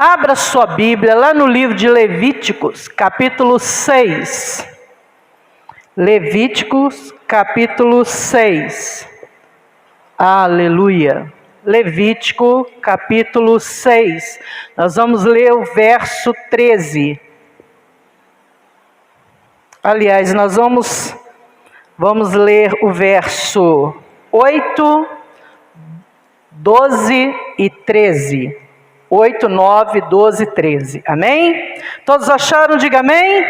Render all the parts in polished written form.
Abra sua Bíblia lá no livro de Levíticos, capítulo 6. Levíticos, capítulo 6. Aleluia. Levítico, capítulo 6. Nós vamos ler o verso 13. Aliás, nós vamos ler o verso 8, 12 e 13. 8, 9, 12 e 13. Amém? Todos acharam? Diga amém.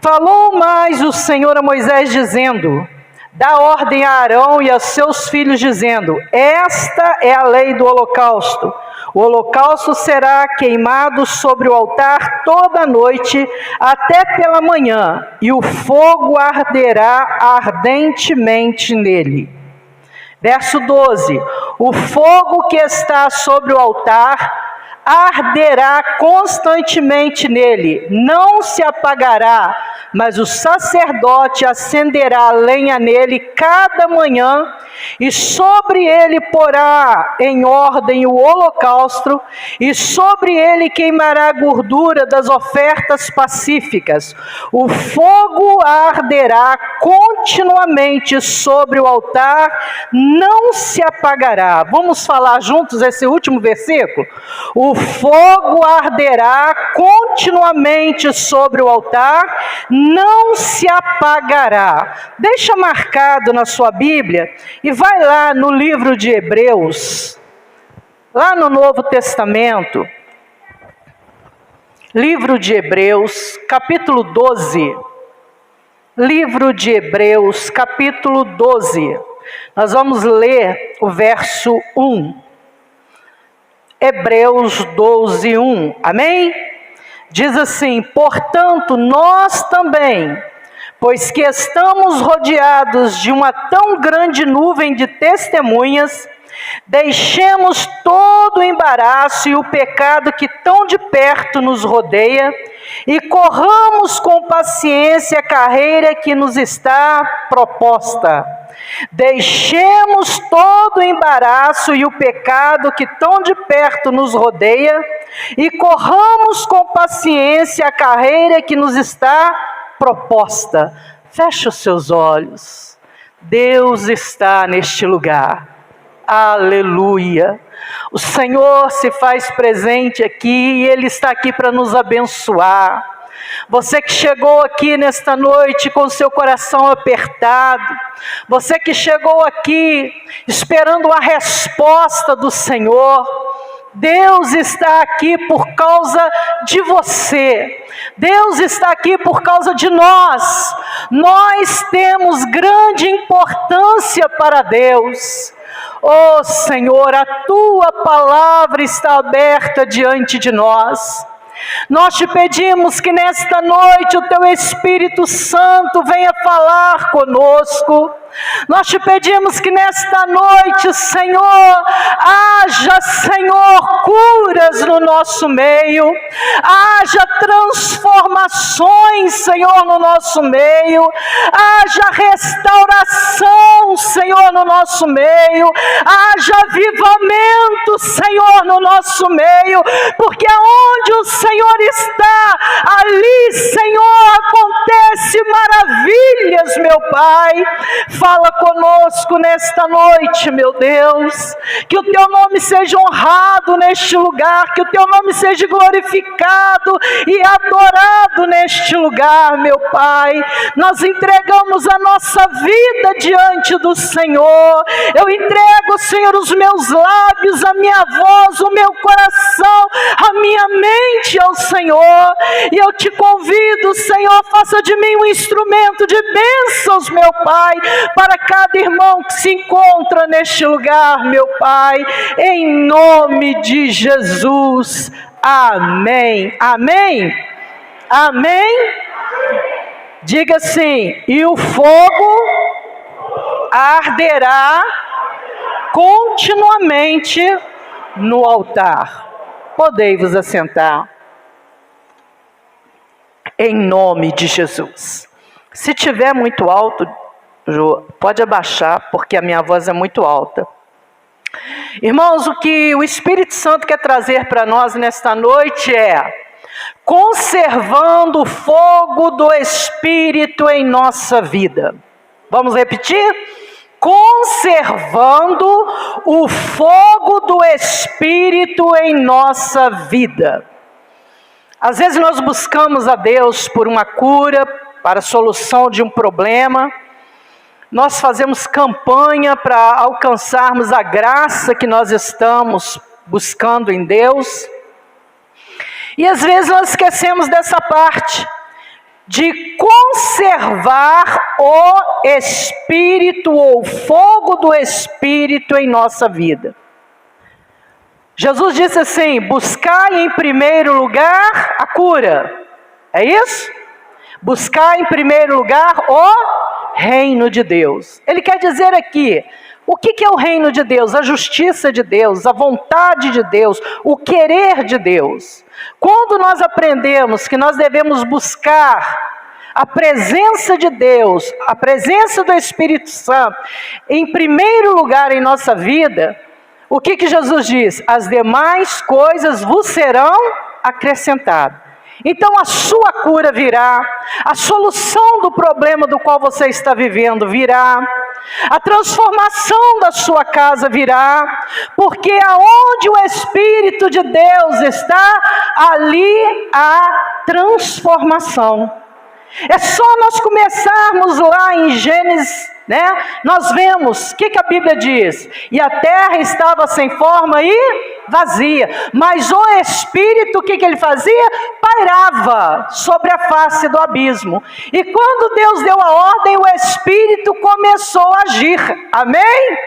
Falou mais o Senhor a Moisés dizendo: dá ordem a Arão e a seus filhos dizendo: esta é a lei do holocausto. O holocausto será queimado sobre o altar toda a noite até pela manhã, e o fogo arderá ardentemente nele. Verso 12: o fogo que está sobre o altar arderá constantemente nele, não se apagará, mas o sacerdote acenderá a lenha nele cada manhã, e sobre ele porá em ordem o holocausto, e sobre ele queimará a gordura das ofertas pacíficas. O fogo arderá continuamente sobre o altar, não se apagará. Vamos falar juntos esse último versículo? O fogo arderá continuamente sobre o altar, não se apagará. Deixa marcado na sua Bíblia e vai lá no livro de Hebreus, lá no Novo Testamento, livro de Hebreus, capítulo 12. Livro de Hebreus, capítulo 12. Nós vamos ler o verso 1. Hebreus 12, 1. Amém? Diz assim: portanto, nós também, pois que estamos rodeados de uma tão grande nuvem de testemunhas, deixemos todo o embaraço e o pecado que tão de perto nos rodeia, e corramos com paciência a carreira que nos está proposta. Deixemos todo o embaraço e o pecado que tão de perto nos rodeia, e corramos com paciência a carreira que nos está proposta. Feche os seus olhos. Deus está neste lugar. Aleluia. O Senhor se faz presente aqui e Ele está aqui para nos abençoar. Você que chegou aqui nesta noite com seu coração apertado, você que chegou aqui esperando a resposta do Senhor, Deus está aqui por causa de você. Deus está aqui por causa de nós. Nós temos grande importância para Deus. Oh Senhor, a Tua palavra está aberta diante de nós. Nós te pedimos que nesta noite o Teu Espírito Santo venha falar conosco. Nós te pedimos que nesta noite, Senhor, haja, Senhor, curas no nosso meio, haja transformações, Senhor, no nosso meio, haja restauração, Senhor, no nosso meio, haja avivamento, Senhor, no nosso meio, porque aonde o Senhor está, ali, Senhor, acontece maravilhas, meu Pai. Fala conosco nesta noite, meu Deus, que o Teu nome seja honrado neste lugar, que o Teu nome seja glorificado e adorado neste lugar, meu Pai. Nós entregamos a nossa vida diante do Senhor. Eu entrego, Senhor, os meus lábios, a minha voz, o meu coração, a minha mente ao Senhor, e eu te convido, Senhor, faça de mim um instrumento de bênçãos, meu Pai, para cada irmão que se encontra neste lugar, meu Pai, em nome de Jesus, amém, amém, amém, diga assim: e o fogo arderá continuamente no altar. Podei vos assentar, em nome de Jesus. Se tiver muito alto, Jô, pode abaixar, porque a minha voz é muito alta. Irmãos, o que o Espírito Santo quer trazer para nós nesta noite é: conservando o fogo do Espírito em nossa vida. Vamos repetir? Conservando o fogo do Espírito em nossa vida. Às vezes nós buscamos a Deus por uma cura, para a solução de um problema. Nós fazemos campanha para alcançarmos a graça que nós estamos buscando em Deus. E às vezes nós esquecemos dessa parte, de conservar o Espírito ou o fogo do Espírito em nossa vida. Jesus disse assim: buscai em primeiro lugar a cura. É isso? Buscar em primeiro lugar o reino de Deus. Ele quer dizer aqui, o que é o reino de Deus? A justiça de Deus, a vontade de Deus, o querer de Deus. Quando nós aprendemos que nós devemos buscar a presença de Deus, a presença do Espírito Santo, em primeiro lugar em nossa vida, o que Jesus diz? As demais coisas vos serão acrescentadas. Então a sua cura virá, a solução do problema do qual você está vivendo virá, a transformação da sua casa virá, porque aonde o Espírito de Deus está, ali há transformação. É só nós começarmos lá em Gênesis, nós vemos, o que a Bíblia diz? E a terra estava sem forma e vazia, mas o Espírito, o que ele fazia? Pairava sobre a face do abismo. E quando Deus deu a ordem, o Espírito começou a agir. Amém?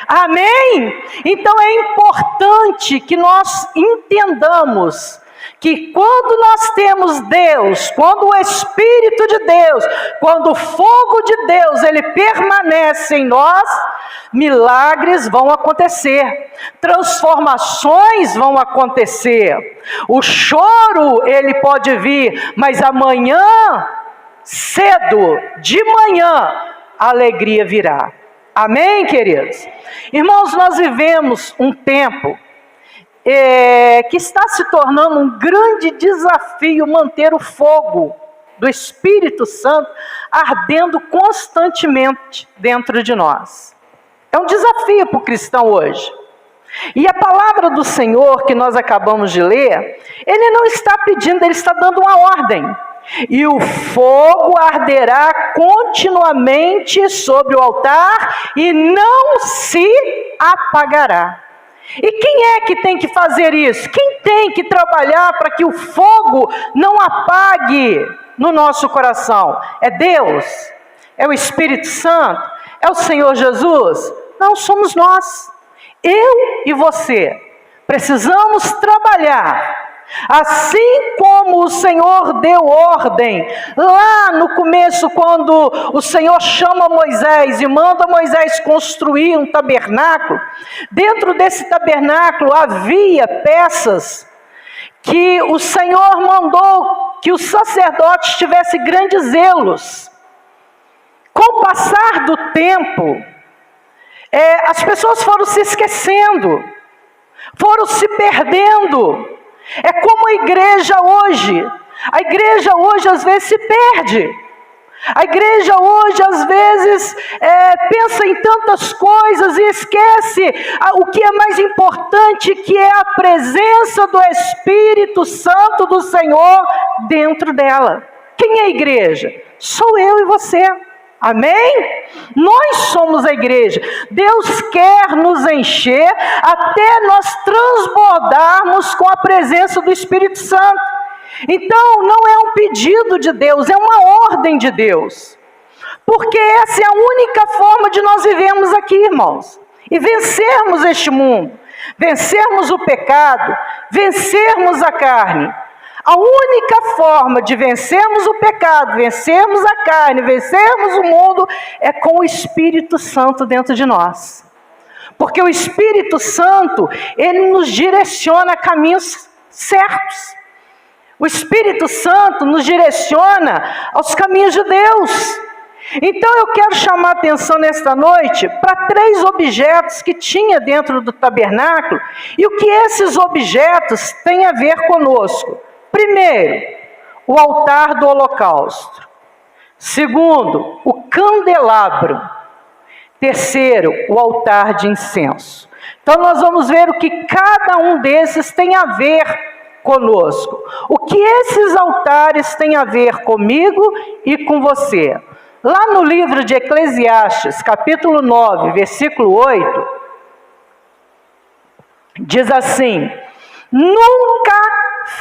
Amém? Então é importante que nós entendamos que quando nós temos Deus, quando o Espírito de Deus, quando o fogo de Deus, ele permanece em nós, milagres vão acontecer, transformações vão acontecer. O choro, ele pode vir, mas amanhã, cedo, de manhã, a alegria virá. Amém, queridos? Irmãos, nós vivemos um tempo que está se tornando um grande desafio manter o fogo do Espírito Santo ardendo constantemente dentro de nós. É um desafio para o cristão hoje. E a palavra do Senhor que nós acabamos de ler, Ele não está pedindo, Ele está dando uma ordem. E o fogo arderá continuamente sobre o altar e não se apagará. E quem é que tem que fazer isso? Quem tem que trabalhar para que o fogo não apague no nosso coração? É Deus? É o Espírito Santo? É o Senhor Jesus? Não, somos nós. Eu e você precisamos trabalhar. Assim como o Senhor deu ordem, lá no começo, quando o Senhor chama Moisés e manda Moisés construir um tabernáculo, dentro desse tabernáculo havia peças que o Senhor mandou que os sacerdotes tivessem grandes zelos. Com o passar do tempo, as pessoas foram se esquecendo, foram se perdendo. É como a igreja hoje. A igreja hoje às vezes se perde. A igreja hoje às vezes pensa em tantas coisas e esquece o que é mais importante, que é a presença do Espírito Santo do Senhor dentro dela. Quem é a igreja? Sou eu e você. Amém? Nós somos a igreja. Deus quer nos encher até nós transbordarmos com a presença do Espírito Santo. Então, não é um pedido de Deus, é uma ordem de Deus. Porque essa é a única forma de nós vivermos aqui, irmãos. E vencermos este mundo, vencermos o pecado, vencermos a carne. A única forma de vencermos o pecado, vencermos a carne, vencermos o mundo, é com o Espírito Santo dentro de nós. Porque o Espírito Santo, ele nos direciona a caminhos certos. O Espírito Santo nos direciona aos caminhos de Deus. Então eu quero chamar a atenção nesta noite para 3 objetos que tinha dentro do tabernáculo e o que esses objetos têm a ver conosco. Primeiro, o altar do holocausto. Segundo, o candelabro. Terceiro, o altar de incenso. Então nós vamos ver o que cada um desses tem a ver conosco. O que esses altares têm a ver comigo e com você. Lá no livro de Eclesiastes, capítulo 9, versículo 8, diz assim: nunca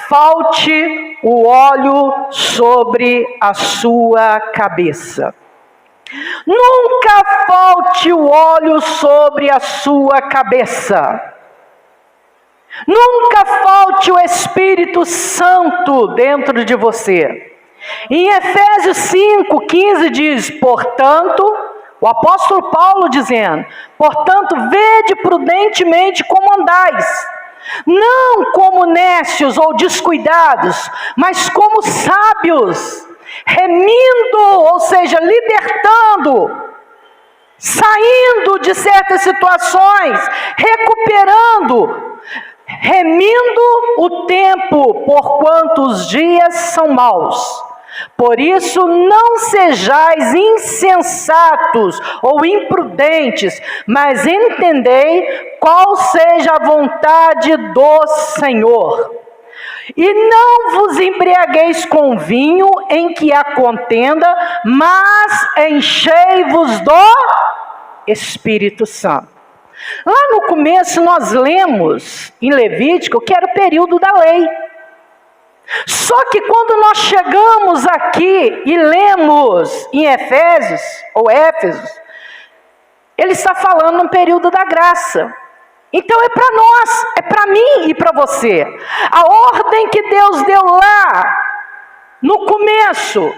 falte o óleo sobre a sua cabeça. Nunca falte o óleo sobre a sua cabeça. Nunca falte o Espírito Santo dentro de você. Em Efésios 5:15 diz, portanto, o apóstolo Paulo dizendo, portanto, vede prudentemente como andais, não como nécios ou descuidados, mas como sábios, remindo, ou seja, libertando, saindo de certas situações, recuperando, remindo o tempo, porquanto os dias são maus. Por isso não sejais insensatos ou imprudentes, mas entendei qual seja a vontade do Senhor. E não vos embriagueis com vinho em que há contenda, mas enchei-vos do Espírito Santo. Lá no começo nós lemos em Levítico que era o período da lei. Só que quando nós chegamos aqui e lemos em Efésios, ou Éfesos, ele está falando no período da graça. Então é para nós, é para mim e para você. A ordem que Deus deu lá, no começo,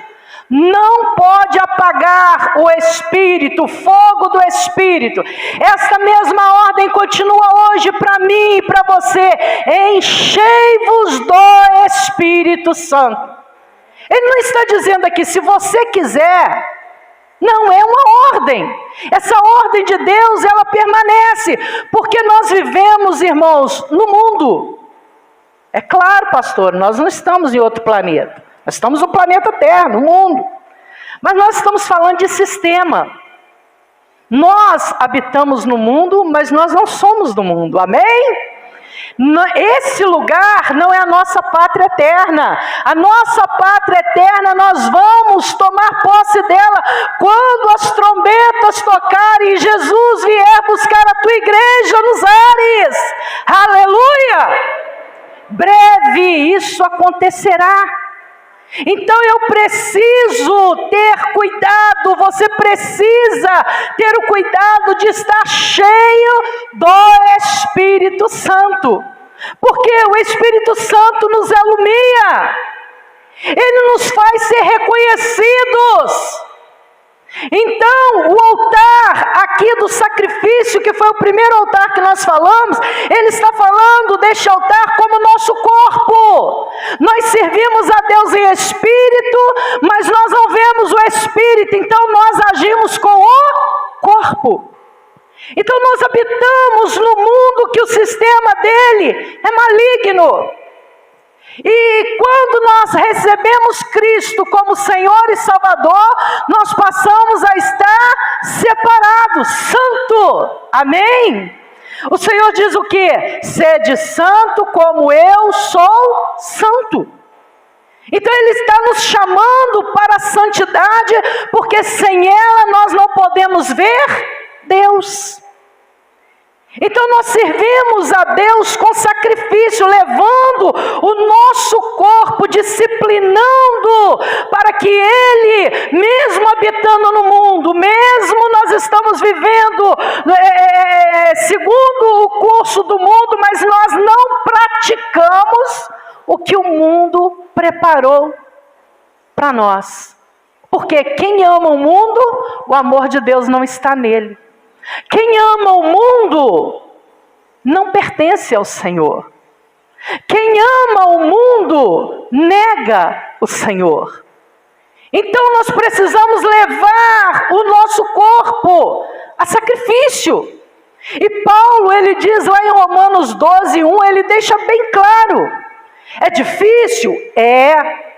não pode apagar o Espírito, o fogo do Espírito. Esta mesma ordem continua hoje para mim e para você. Enchei-vos do Espírito Santo. Ele não está dizendo aqui, se você quiser. Não, é uma ordem. Essa ordem de Deus, ela permanece. Porque nós vivemos, irmãos, no mundo. É claro, pastor, nós não estamos em outro planeta. Nós estamos no planeta Terra, no mundo. Mas nós estamos falando de sistema. Nós habitamos no mundo, mas nós não somos do mundo. Amém? Esse lugar não é a nossa pátria eterna. A nossa pátria eterna, nós vamos tomar posse dela quando as trombetas tocarem e Jesus vier buscar a tua igreja nos ares. Aleluia! Breve isso acontecerá. Então eu preciso ter cuidado, você precisa ter o cuidado de estar cheio do Espírito Santo, porque o Espírito Santo nos ilumina, ele nos faz ser reconhecidos. Então, o altar aqui do sacrifício, que foi o primeiro altar que nós falamos, ele está falando deste altar como nosso corpo. Nós servimos a Deus em espírito, mas nós não vemos o espírito, então nós agimos com o corpo. Então nós habitamos no mundo que o sistema dele é maligno. E quando nós recebemos Cristo como Senhor e Salvador, nós passamos a estar separados, santo. Amém? O Senhor diz o quê? Sede santo como eu sou santo. Então Ele está nos chamando para a santidade, porque sem ela nós não podemos ver Deus. Então nós servimos a Deus com sacrifício, levando o nosso corpo, disciplinando, para que Ele, mesmo habitando no mundo, mesmo nós estamos vivendo segundo o curso do mundo, mas nós não praticamos o que o mundo preparou para nós. Porque quem ama o mundo, o amor de Deus não está nele. Quem ama o mundo não pertence ao Senhor. Quem ama o mundo nega o Senhor. Então nós precisamos levar o nosso corpo a sacrifício. E Paulo, ele diz lá em Romanos 12:1, ele deixa bem claro. É difícil? É.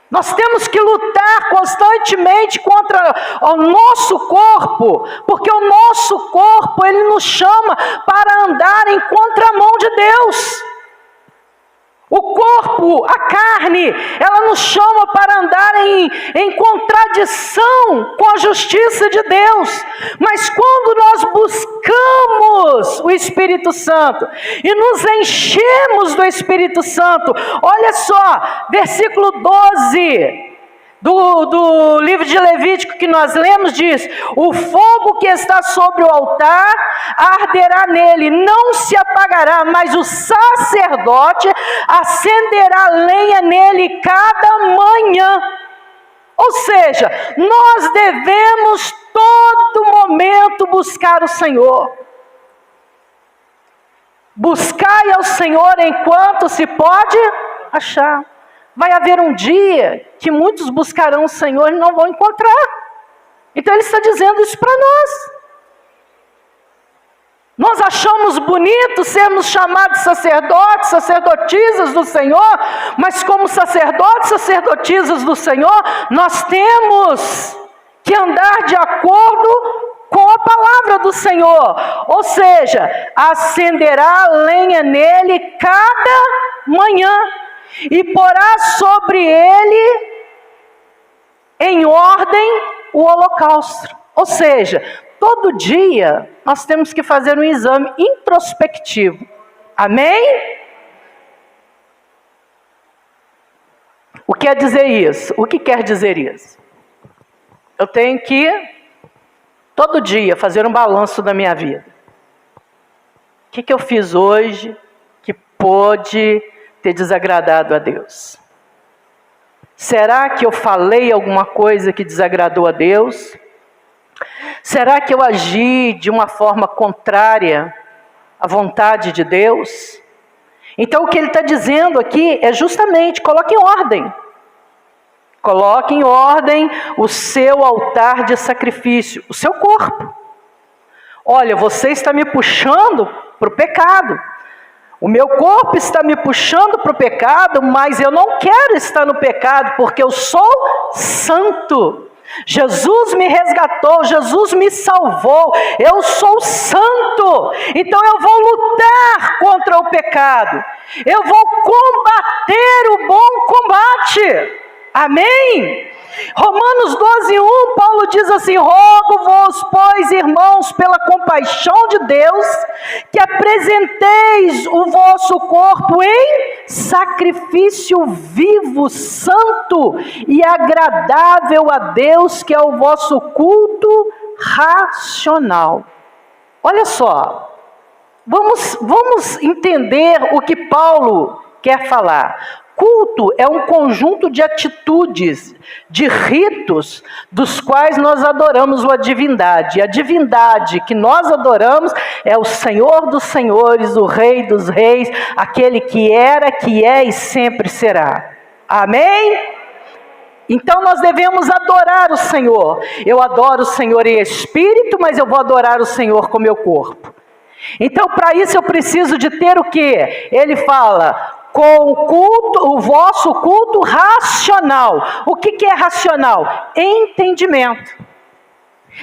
Nós temos que lutar constantemente contra o nosso corpo, porque o nosso corpo, ele nos chama para andar em contramão de Deus. O corpo, a carne, ela nos chama para andar em contradição com a justiça de Deus. Mas quando nós buscamos o Espírito Santo e nos enchemos do Espírito Santo, olha só, versículo 12 do livro de Levítico que nós lemos diz: o fogo que está sobre o altar arderá nele, não se apagará, mas o sacerdote acenderá lenha nele cada manhã. Ou seja, nós devemos todo momento buscar o Senhor. Buscai ao Senhor enquanto se pode achar. Vai haver um dia que muitos buscarão o Senhor e não vão encontrar. Então ele está dizendo isso para nós. Nós achamos bonito sermos chamados sacerdotes, sacerdotisas do Senhor, mas como sacerdotes, sacerdotisas do Senhor, nós temos que andar de acordo com a palavra do Senhor. Ou seja, acenderá lenha nele cada manhã e porá sobre ele em ordem o holocausto. Ou seja, todo dia nós temos que fazer um exame introspectivo. Amém? O que quer dizer isso? O que quer dizer isso? Eu tenho que, todo dia, fazer um balanço da minha vida. O que eu fiz hoje que pôde ter desagradado a Deus? Será que eu falei alguma coisa que desagradou a Deus? Será que eu agi de uma forma contrária à vontade de Deus? Então o que ele está dizendo aqui é justamente, coloque em ordem. Coloque em ordem o seu altar de sacrifício, o seu corpo. Olha, você está me puxando para o pecado. O meu corpo está me puxando para o pecado, mas eu não quero estar no pecado, porque eu sou santo. Jesus me resgatou, Jesus me salvou, eu sou santo. Então eu vou lutar contra o pecado. Eu vou combater o bom combate. Amém? Romanos 12:1, Paulo diz assim: rogo-vos, pois, irmãos, pela compaixão de Deus, que apresenteis o vosso corpo em sacrifício vivo, santo e agradável a Deus, que é o vosso culto racional. Olha só, vamos entender o que Paulo quer falar. Culto é um conjunto de atitudes, de ritos, dos quais nós adoramos a divindade. A divindade que nós adoramos é o Senhor dos senhores, o Rei dos reis, aquele que era, que é e sempre será. Amém? Então nós devemos adorar o Senhor. Eu adoro o Senhor em espírito, mas eu vou adorar o Senhor com meu corpo. Então para isso eu preciso de ter o quê? Ele fala: com o culto, o vosso culto racional. O que é racional? Entendimento.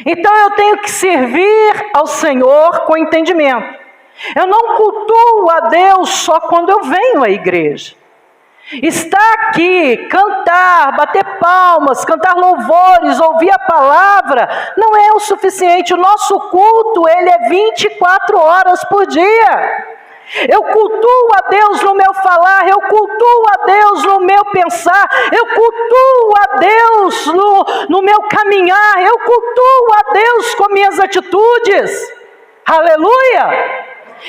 Então eu tenho que servir ao Senhor com entendimento. Eu não cultuo a Deus só quando eu venho à igreja. Estar aqui, cantar, bater palmas, cantar louvores, ouvir a palavra, não é o suficiente. O nosso culto, ele é 24 horas por dia. Eu cultuo a Deus no meu falar, eu cultuo a Deus no meu pensar, eu cultuo a Deus no meu caminhar, eu cultuo a Deus com minhas atitudes. Aleluia!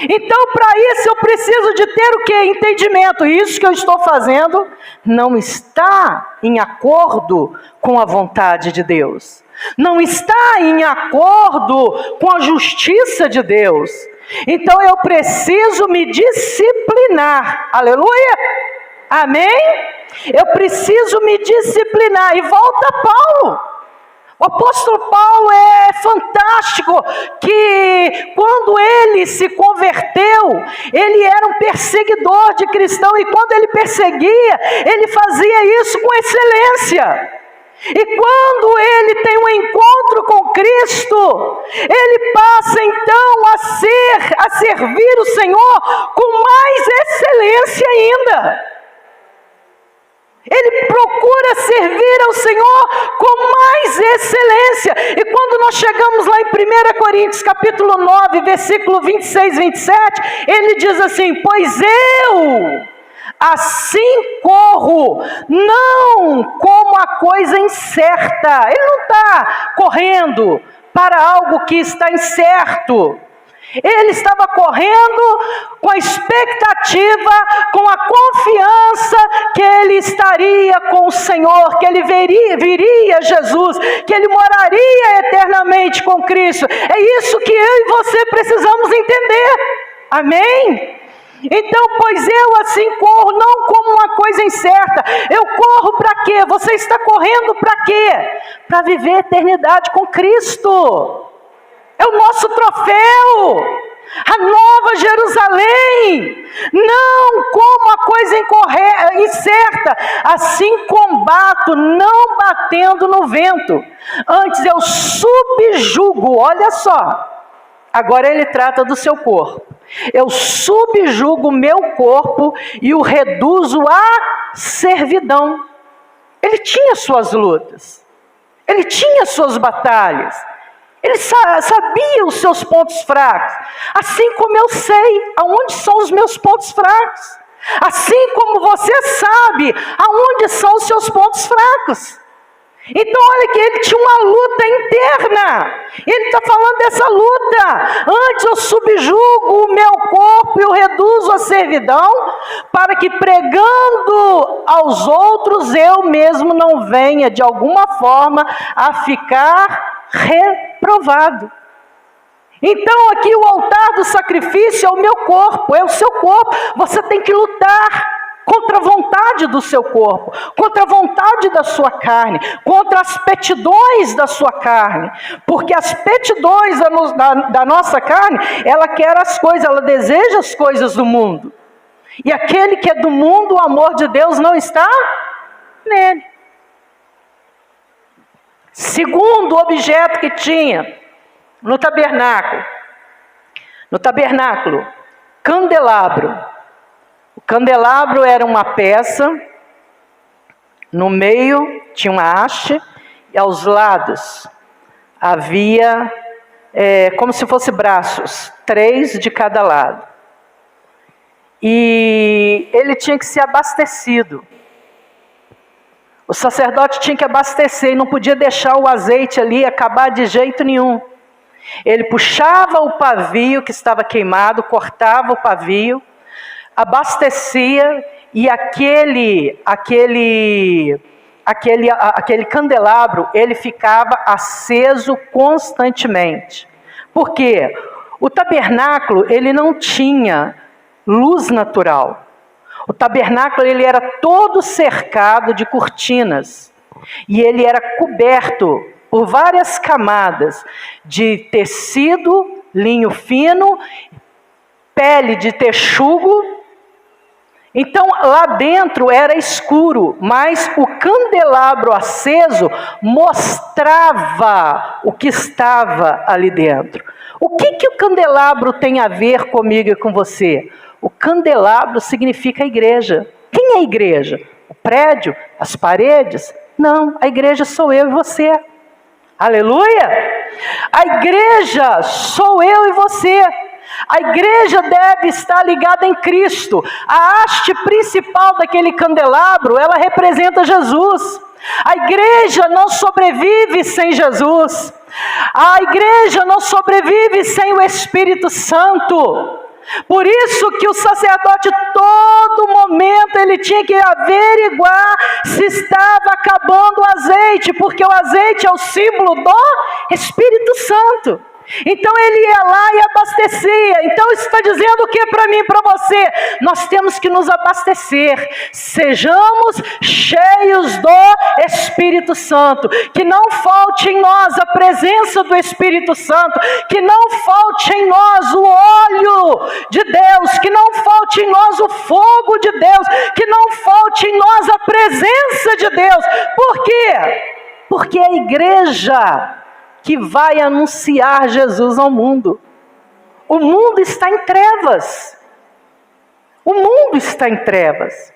Então para isso eu preciso de ter o que? Entendimento. Isso que eu estou fazendo não está em acordo com a vontade de Deus. Não está em acordo com a justiça de Deus. Então eu preciso me disciplinar. Aleluia? Amém? Eu preciso me disciplinar. E volta Paulo. O apóstolo Paulo é fantástico, que quando ele se converteu, ele era um perseguidor de cristão, e quando ele perseguia, ele fazia isso com excelência. E quando ele tem um encontro com Cristo, ele passa então a servir o Senhor com mais excelência ainda. Ele procura servir ao Senhor com mais excelência. E quando nós chegamos lá em 1 Coríntios capítulo 9, versículo 26 e 27, ele diz assim: pois eu assim corro, não como a coisa incerta. Ele não está correndo para algo que está incerto. Ele estava correndo com a expectativa, com a confiança que ele estaria com o Senhor, que ele viria Jesus, que ele moraria eternamente com Cristo. É isso que eu e você precisamos entender. Amém? Então, pois eu assim corro, não como uma coisa incerta. Eu corro para quê? Você está correndo para quê? Para viver a eternidade com Cristo. É o nosso troféu, a nova Jerusalém. Não como a coisa incerta, assim combato, não batendo no vento. Antes eu subjugo, olha só, agora ele trata do seu corpo. Eu subjugo o meu corpo e o reduzo à servidão. Ele tinha suas lutas, ele tinha suas batalhas. Ele sabia os seus pontos fracos, assim como eu sei aonde são os meus pontos fracos, assim como você sabe aonde são os seus pontos fracos. Então olha que ele tinha uma luta interna, ele está falando dessa luta. Antes eu subjugo o meu corpo e o reduzo à servidão, para que pregando aos outros eu mesmo não venha de alguma forma a ficar reprovado. Então aqui o altar do sacrifício é o meu corpo, é o seu corpo. Você tem que lutar contra a vontade do seu corpo, contra a vontade da sua carne, contra as petidões da sua carne, porque as petidões da nossa carne, ela quer as coisas, ela deseja as coisas do mundo, e aquele que é do mundo, o amor de Deus não está nele. Segundo objeto que tinha no tabernáculo, candelabro. O candelabro era uma peça, no meio tinha uma haste, e aos lados havia como se fosse braços, 3 de cada lado. E ele tinha que ser abastecido. O sacerdote tinha que abastecer e não podia deixar o azeite ali acabar de jeito nenhum. Ele puxava o pavio que estava queimado, cortava o pavio, abastecia, e aquele candelabro, ele ficava aceso constantemente. Por quê? O tabernáculo, ele não tinha luz natural. O tabernáculo, ele era todo cercado de cortinas, e ele era coberto por várias camadas de tecido, linho fino, pele de texugo. Então lá dentro era escuro, mas o candelabro aceso mostrava o que estava ali dentro. O que o candelabro tem a ver comigo e com você? O candelabro significa a igreja. Quem é a igreja? O prédio? As paredes? Não, a igreja sou eu e você. Aleluia! A igreja sou eu e você. A igreja deve estar ligada em Cristo. A haste principal daquele candelabro, ela representa Jesus. A igreja não sobrevive sem Jesus. A igreja não sobrevive sem o Espírito Santo. Por isso que o sacerdote, todo momento, ele tinha que averiguar se estava acabando o azeite, porque o azeite é o símbolo do Espírito Santo. Então ele ia lá e abastecia. Então isso está dizendo o que para mim e para você? Nós temos que nos abastecer. Sejamos cheios do Espírito Santo. Que não falte em nós a presença do Espírito Santo. Que não falte em nós o óleo de Deus. Que não falte em nós o fogo de Deus. Que não falte em nós a presença de Deus. Por quê? Porque a igreja que vai anunciar Jesus ao mundo. O mundo está em trevas. O mundo está em trevas.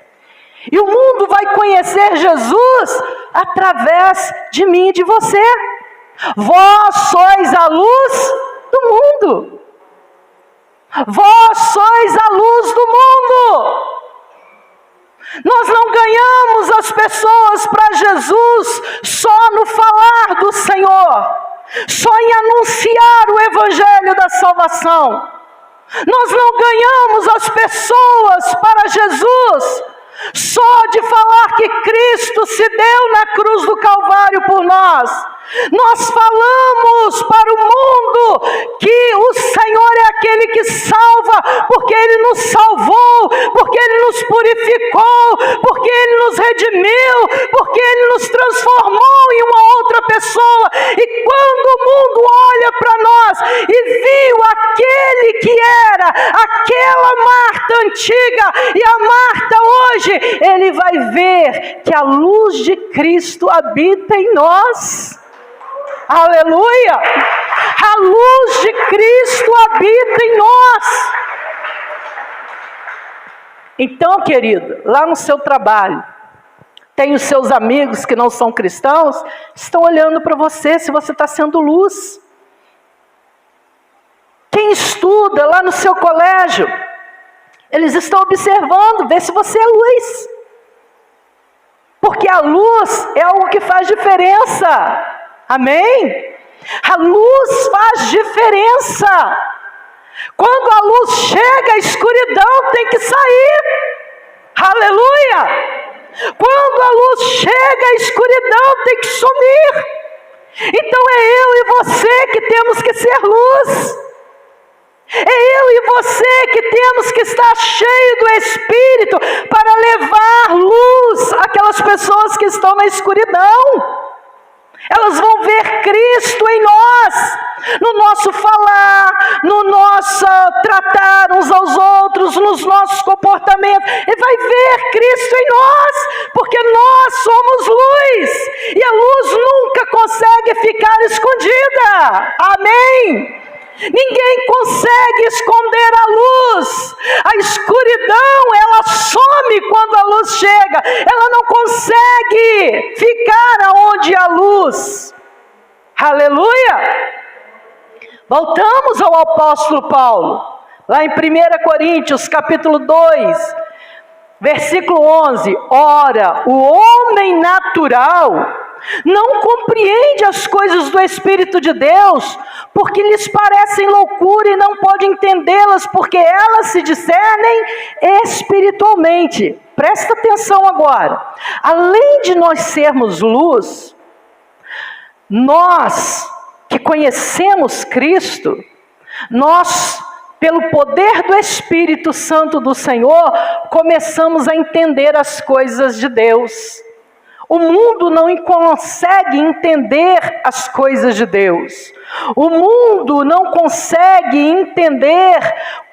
E o mundo vai conhecer Jesus através de mim e de você. Vós sois a luz do mundo. Vós sois a luz do mundo. Nós não ganhamos as pessoas para Jesus só no falar do Senhor, só em anunciar o Evangelho da salvação. Nós não ganhamos as pessoas para Jesus só de falar que Cristo se deu na cruz do Calvário por nós. Nós falamos para o mundo que o Senhor é aquele que salva, porque Ele nos salvou, porque Ele nos purificou, porque Ele nos redimiu, porque Ele nos transformou em uma outra pessoa. E quando o mundo olha para nós e viu aquele que era aquela Marta antiga e a Marta hoje, ele vai ver que a luz de Cristo habita em nós. Aleluia! A luz de Cristo habita em nós. Então, querido, lá no seu trabalho, tem os seus amigos que não são cristãos, estão olhando para você, se você está sendo luz. Quem estuda lá no seu colégio, eles estão observando, ver se você é luz. Porque a luz é algo que faz diferença. Amém? A luz faz diferença. Quando a luz chega, a escuridão tem que sair. Aleluia! Quando a luz chega, a escuridão tem que sumir. Então é eu e você que temos que ser luz. É eu e você que temos que estar cheio do Espírito para levar luz àquelas pessoas que estão na escuridão. Elas vão ver Cristo em nós, no nosso falar, no nosso tratar uns aos outros, nos nossos comportamentos. Ele vai ver Cristo em nós, porque nós somos luz. E a luz nunca consegue ficar escondida. Amém? Ninguém consegue esconder a luz. A escuridão, ela some quando a luz chega. Ela não consegue ficar aonde há luz. Aleluia! Voltamos ao apóstolo Paulo. Lá em 1 Coríntios, capítulo 2, versículo 11. Ora, o homem natural não compreende as coisas do Espírito de Deus, porque lhes parecem loucura e não pode entendê-las, porque elas se discernem espiritualmente. Presta atenção agora. Além de nós sermos luz, nós que conhecemos Cristo, nós, pelo poder do Espírito Santo do Senhor, começamos a entender as coisas de Deus. O mundo não consegue entender as coisas de Deus. O mundo não consegue entender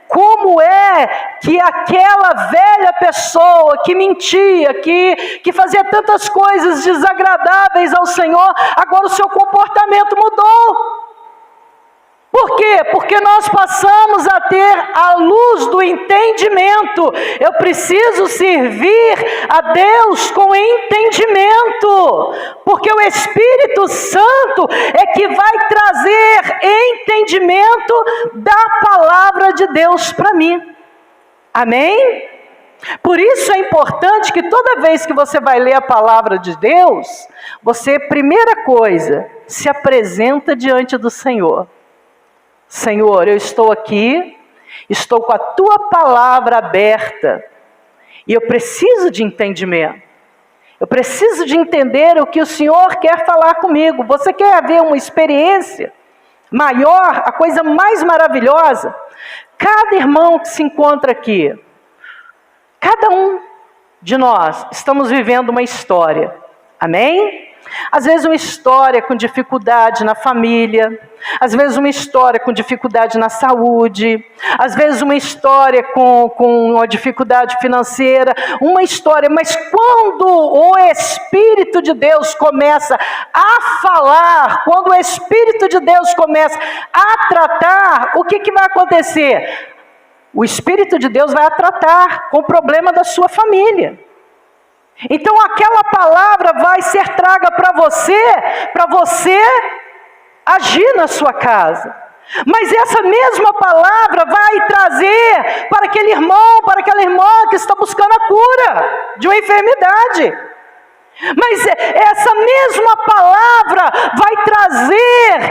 como é que aquela velha pessoa que mentia, que fazia tantas coisas desagradáveis ao Senhor, agora o seu comportamento mudou. Por quê? Porque nós passamos a ter a luz do entendimento. Eu preciso servir a Deus com entendimento, porque o Espírito Santo é que vai trazer entendimento da palavra de Deus para mim. Amém? Por isso é importante que toda vez que você vai ler a palavra de Deus, você, primeira coisa, se apresenta diante do Senhor. Senhor, eu estou aqui, estou com a Tua palavra aberta, e eu preciso de entendimento. Eu preciso de entender o que o Senhor quer falar comigo. Você quer ver uma experiência? maior, a coisa mais maravilhosa, cada irmão que se encontra aqui, cada um de nós, estamos vivendo uma história, amém? Às vezes uma história com dificuldade na família, às vezes uma história com dificuldade na saúde, às vezes uma história com uma dificuldade financeira, uma história, mas quando o Espírito de Deus começa a falar, quando o Espírito de Deus começa a tratar, o que vai acontecer? O Espírito de Deus vai a tratar com o problema da sua família. Então aquela palavra vai ser traga para você agir na sua casa. Mas essa mesma palavra vai trazer para aquele irmão, para aquela irmã que está buscando a cura de uma enfermidade. Mas essa mesma palavra vai trazer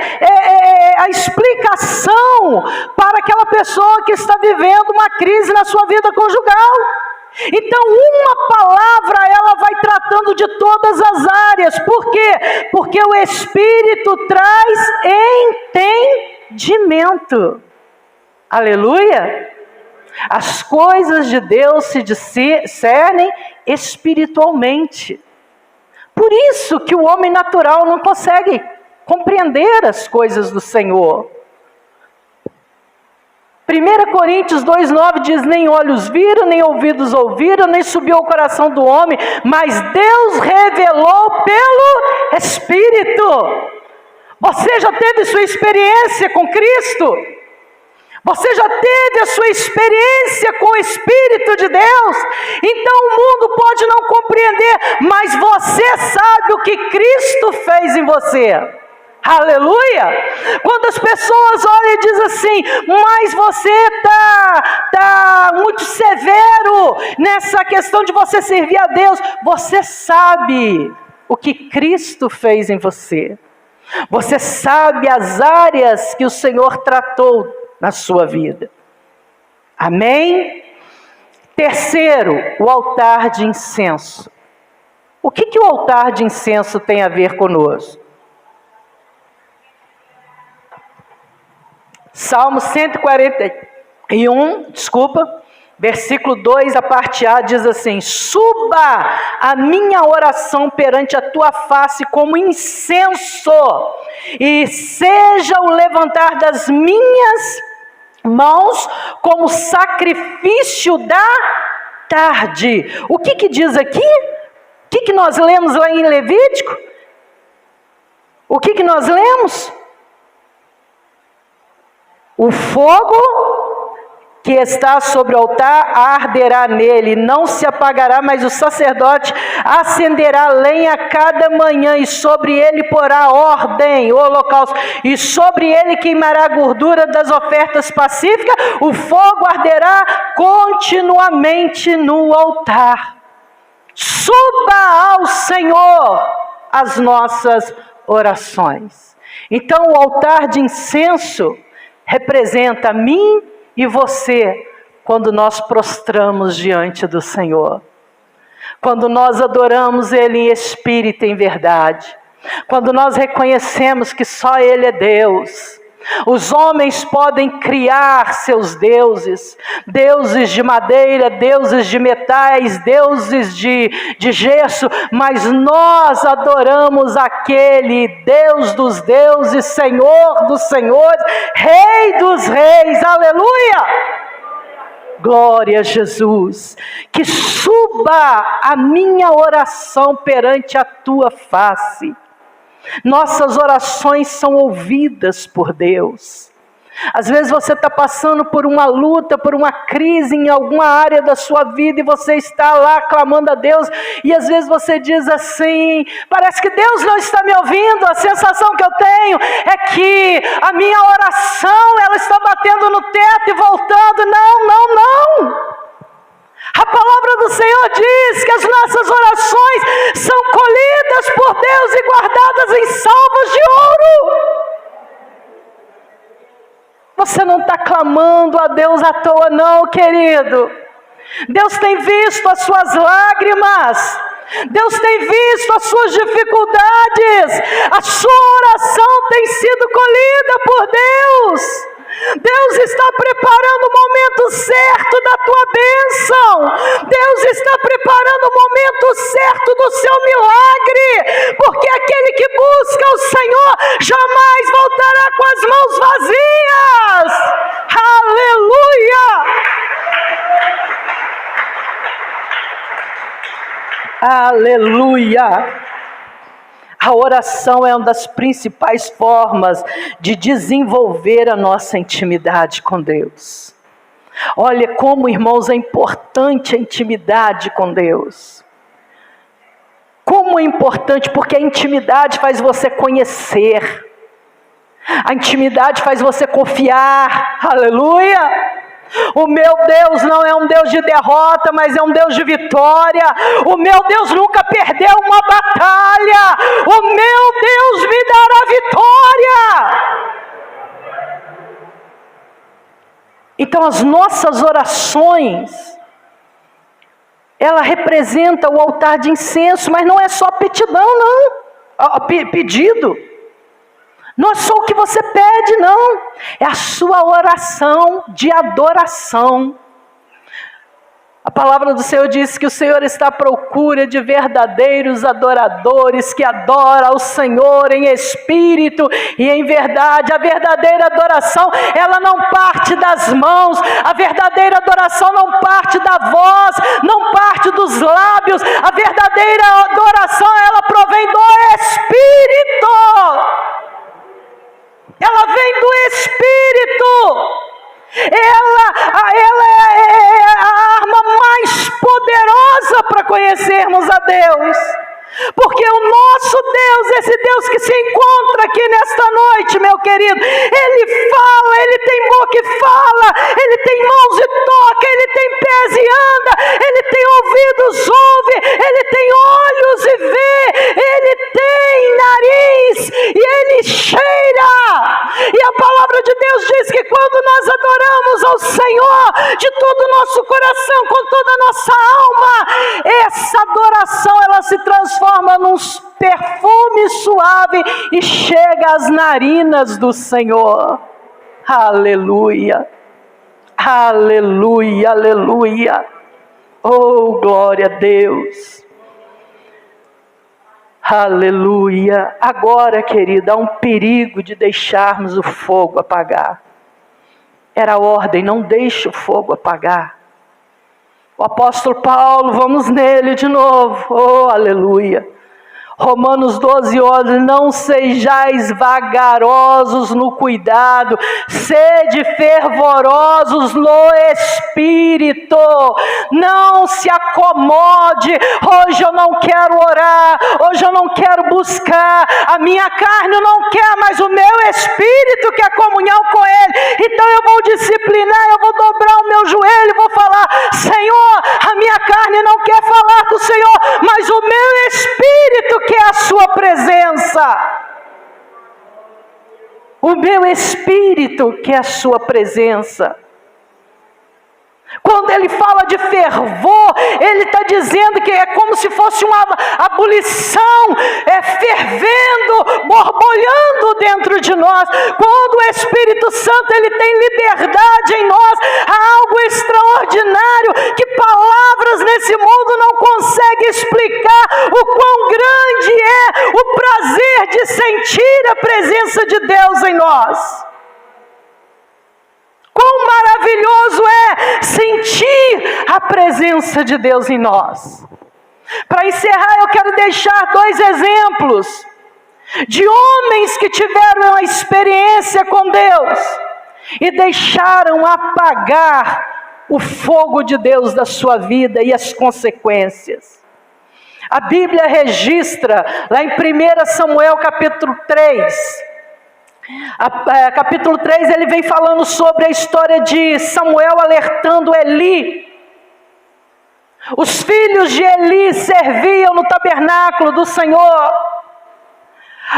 a explicação para aquela pessoa que está vivendo uma crise na sua vida conjugal. Então uma palavra ela vai tratando de todas as áreas. Por quê? Porque o Espírito traz entendimento. Aleluia! As coisas de Deus se discernem espiritualmente. Por isso que o homem natural não consegue compreender as coisas do Senhor. 1 Coríntios 2,9 diz, nem olhos viram, nem ouvidos ouviram, nem subiu ao coração do homem, mas Deus revelou pelo Espírito. Você já teve sua experiência com Cristo? Você já teve a sua experiência com o Espírito de Deus? Então o mundo pode não compreender, mas você sabe o que Cristo fez em você. Aleluia! Quando as pessoas olham e dizem assim, mas você está muito severo nessa questão de você servir a Deus. Você sabe o que Cristo fez em você. Você sabe as áreas que o Senhor tratou na sua vida. Amém? Terceiro, o altar de incenso. O que o altar de incenso tem a ver conosco? Salmo 141, versículo 2, a parte A, diz assim, suba a minha oração perante a tua face como incenso, e seja o levantar das minhas mãos como sacrifício da tarde. O que diz aqui? O que nós lemos lá em Levítico? O que nós lemos? O fogo que está sobre o altar arderá nele, não se apagará, mas o sacerdote acenderá lenha cada manhã, e sobre ele porá ordem, o holocausto, e sobre ele queimará a gordura das ofertas pacíficas, o fogo arderá continuamente no altar. Suba ao Senhor as nossas orações. Então o altar de incenso representa a mim e você quando nós prostramos diante do Senhor. Quando nós adoramos Ele em espírito e em verdade. Quando nós reconhecemos que só Ele é Deus. Os homens podem criar seus deuses, deuses de madeira, deuses de metais, deuses de gesso, mas nós adoramos aquele Deus dos deuses, Senhor dos senhores, Rei dos reis, aleluia! Glória a Jesus, que suba a minha oração perante a tua face. Nossas orações são ouvidas por Deus. Às vezes você está passando por uma luta, por uma crise em alguma área da sua vida e você está lá clamando a Deus e às vezes você diz assim, parece que Deus não está me ouvindo, a sensação que eu tenho é que a minha oração ela está batendo no teto e voltando. Não. A palavra do Senhor diz que as nossas orações são colhidas por Deus e guardadas em salvas de ouro. Você não está clamando a Deus à toa não, querido. Deus tem visto as suas lágrimas. Deus tem visto as suas dificuldades, a sua oração tem sido colhida por Deus. Deus está preparando o momento certo da tua bênção. Deus está preparando o momento certo do seu milagre, porque aquele que busca o Senhor jamais voltará com as mãos vazias. Aleluia! Aleluia! A oração é uma das principais formas de desenvolver a nossa intimidade com Deus. Olha como, irmãos, é importante a intimidade com Deus. Como é importante, porque a intimidade faz você conhecer. A intimidade faz você confiar. Aleluia! O meu Deus não é um Deus de derrota, mas é um Deus de vitória. O meu Deus nunca perdeu uma batalha. O meu Deus me dará vitória. Então as nossas orações, ela representa o altar de incenso, mas não é só petidão, não. Pedido. Não é só o que você pede, não. É a sua oração de adoração. A palavra do Senhor diz que o Senhor está à procura de verdadeiros adoradores que adoram ao Senhor em espírito e em verdade. A verdadeira adoração, ela não parte das mãos. A verdadeira adoração não parte da voz, não parte dos lábios. A verdadeira adoração, ela provém do Espírito. Ela vem do Espírito. Ela é a arma mais poderosa para conhecermos a Deus. Porque o nosso Deus, esse Deus que se encontra aqui nesta noite, meu querido, Ele fala, Ele tem boca e fala, Ele tem mãos e toca, Ele tem pés e anda, Ele tem ouvidos, ouve, Ele tem olhos e vê, Ele tem nariz e Ele cheira. E a palavra de Deus diz que quando nós adoramos ao Senhor de todo o nosso coração, com toda a nossa alma, essa adoração, ela se transforma num perfume suave e chega às narinas do Senhor. Aleluia, aleluia, aleluia. Oh, glória a Deus. Aleluia. Agora, querida, há um perigo de deixarmos o fogo apagar. Era a ordem, não deixe o fogo apagar. O apóstolo Paulo, vamos nele de novo. Oh, aleluia. Romanos 12:11, não sejais vagarosos no cuidado, sede fervorosos no Espírito, não se acomode, hoje eu não quero orar, hoje eu não quero buscar, a minha carne não quer, mas o meu Espírito quer comunhão com Ele, então eu vou disciplinar, eu vou dobrar o meu joelho, vou falar, Senhor, a minha carne não quer falar com o Senhor, mas o meu Espírito quer a sua presença. O meu Espírito quer a sua presença. Quando ele fala de fervor, ele está dizendo que é como se fosse uma ebulição, fervendo, borbulhando dentro de nós. Quando o Espírito Santo ele tem liberdade em nós, há algo extraordinário que palavras nesse mundo não conseguem explicar o quão grande é o prazer de sentir a presença de Deus em nós. Quão maravilhoso é sentir a presença de Deus em nós. Para encerrar, eu quero deixar 2 exemplos de homens que tiveram uma experiência com Deus e deixaram apagar o fogo de Deus da sua vida e as consequências. A Bíblia registra, lá em 1 Samuel capítulo 3, capítulo 3, ele vem falando sobre a história de Samuel alertando Eli. Os filhos de Eli serviam no tabernáculo do Senhor.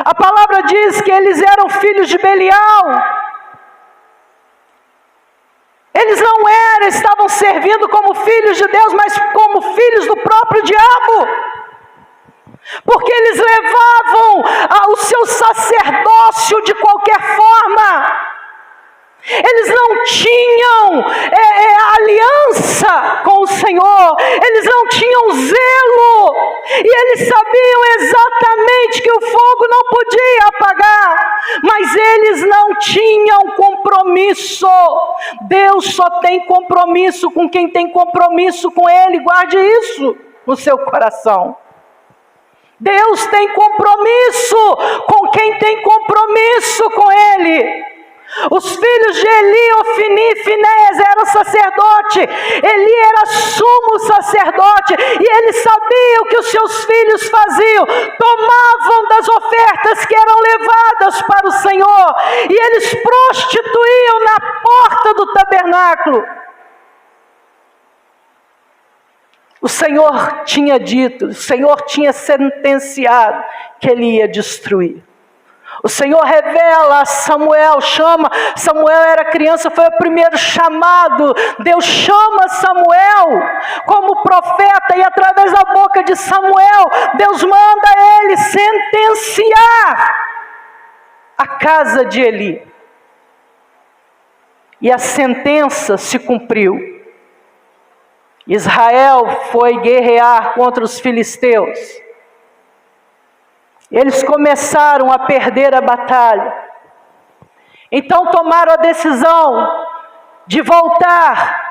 A palavra diz que eles eram filhos de Belial. Eles não estavam servindo como filhos de Deus, mas como filhos do próprio diabo. porque eles levavam o seu sacerdócio de qualquer forma. Eles não tinham aliança com o Senhor, eles não tinham zelo, e eles sabiam exatamente que o fogo não podia apagar, mas eles não tinham compromisso. Deus só tem compromisso com quem tem compromisso com Ele, guarde isso no seu coração. Deus tem compromisso com quem tem compromisso com Ele. Os filhos de Eli, Ofni e Finéias eram sacerdote. Eli era sumo sacerdote, e ele sabia o que os seus filhos faziam. Tomavam das ofertas que eram levadas para o Senhor, e eles prostituíam na porta do tabernáculo. O Senhor tinha dito, o Senhor tinha sentenciado que ele ia destruir. O Senhor revela a Samuel, chama, Samuel era criança, foi o primeiro chamado. Deus chama Samuel como profeta, e através da boca de Samuel, Deus manda ele sentenciar a casa de Eli. E a sentença se cumpriu. Israel foi guerrear contra os filisteus. Eles começaram a perder a batalha. Então tomaram a decisão de voltar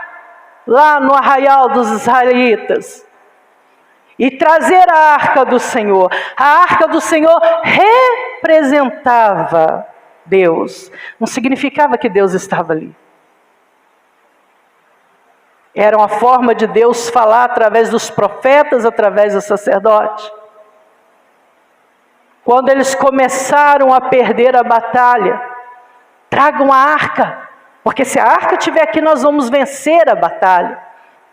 lá no arraial dos israelitas e trazer a arca do Senhor. A arca do Senhor representava Deus. Não significava que Deus estava ali. Era uma forma de Deus falar através dos profetas, através dos sacerdotes. Quando eles começaram a perder a batalha, tragam a arca, porque se a arca estiver aqui, nós vamos vencer a batalha.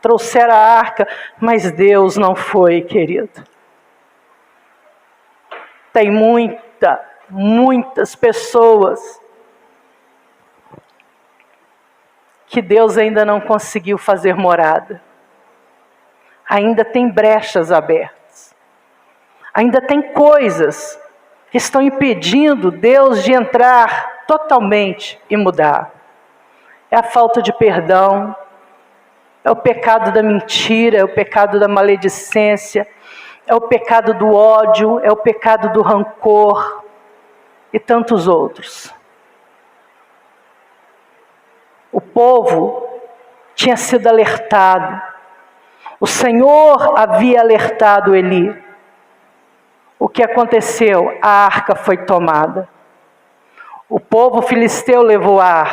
Trouxeram a arca, mas Deus não foi, querido. Tem muitas pessoas que Deus ainda não conseguiu fazer morada. Ainda tem brechas abertas. Ainda tem coisas que estão impedindo Deus de entrar totalmente e mudar. É a falta de perdão, é o pecado da mentira, é o pecado da maledicência, é o pecado do ódio, é o pecado do rancor e tantos outros. O povo tinha sido alertado. O Senhor havia alertado Eli. O que aconteceu? A arca foi tomada. O povo filisteu levou a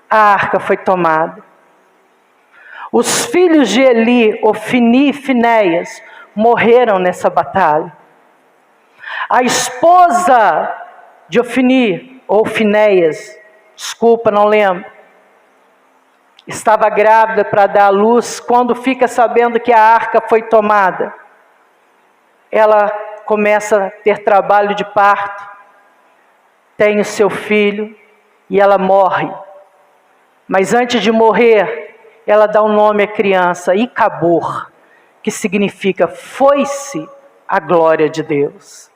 arca foi tomada. Os filhos de Eli, Ofni e Finéias, morreram nessa batalha. A esposa de Ofni, ou Finéias, desculpa, não lembro, estava grávida para dar à luz. Quando fica sabendo que a arca foi tomada, ela começa a ter trabalho de parto, tem o seu filho e ela morre. Mas antes de morrer, ela dá um nome à criança, Icabor, que significa foi-se a glória de Deus.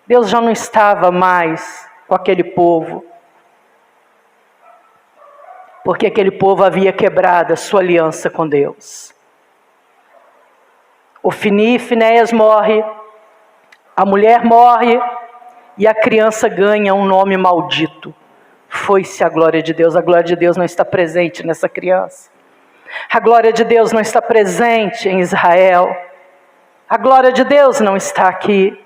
Deus já não estava mais com aquele povo, porque aquele povo havia quebrado a sua aliança com Deus. Ofni e Finéias morre, a mulher morre e a criança ganha um nome maldito. Foi-se a glória de Deus. A glória de Deus não está presente nessa criança. A glória de Deus não está presente em Israel. A glória de Deus não está aqui.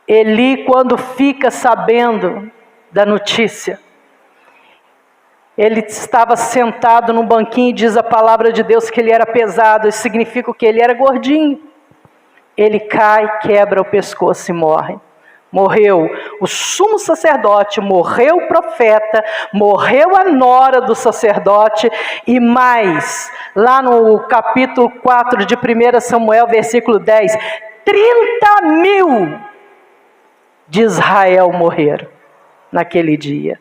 Eli, quando fica sabendo da notícia, ele estava sentado num banquinho e diz a palavra de Deus que ele era pesado. Isso significa que ele era gordinho. Ele cai, quebra o pescoço e morre. Morreu o sumo sacerdote, morreu o profeta, morreu a nora do sacerdote e mais, lá no capítulo 4 de 1 Samuel, versículo 10, 30.000 de Israel morreram naquele dia,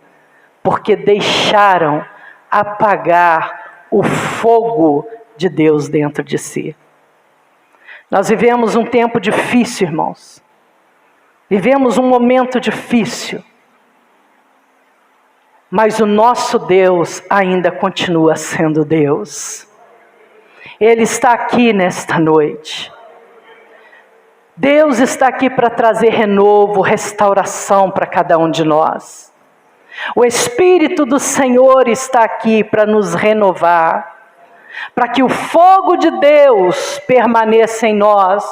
porque deixaram apagar o fogo de Deus dentro de si. Nós vivemos um tempo difícil, irmãos. Vivemos um momento difícil. Mas o nosso Deus ainda continua sendo Deus. Ele está aqui nesta noite. Deus está aqui para trazer renovo, restauração para cada um de nós. O Espírito do Senhor está aqui para nos renovar, para que o fogo de Deus permaneça em nós,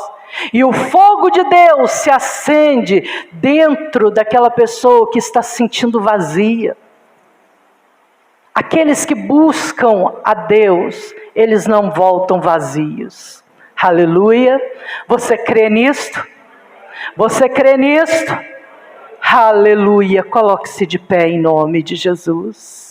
e o fogo de Deus se acende dentro daquela pessoa que está se sentindo vazia. Aqueles que buscam a Deus, eles não voltam vazios. Aleluia! Você crê nisto? Você crê nisto? Aleluia! Coloque-se de pé em nome de Jesus.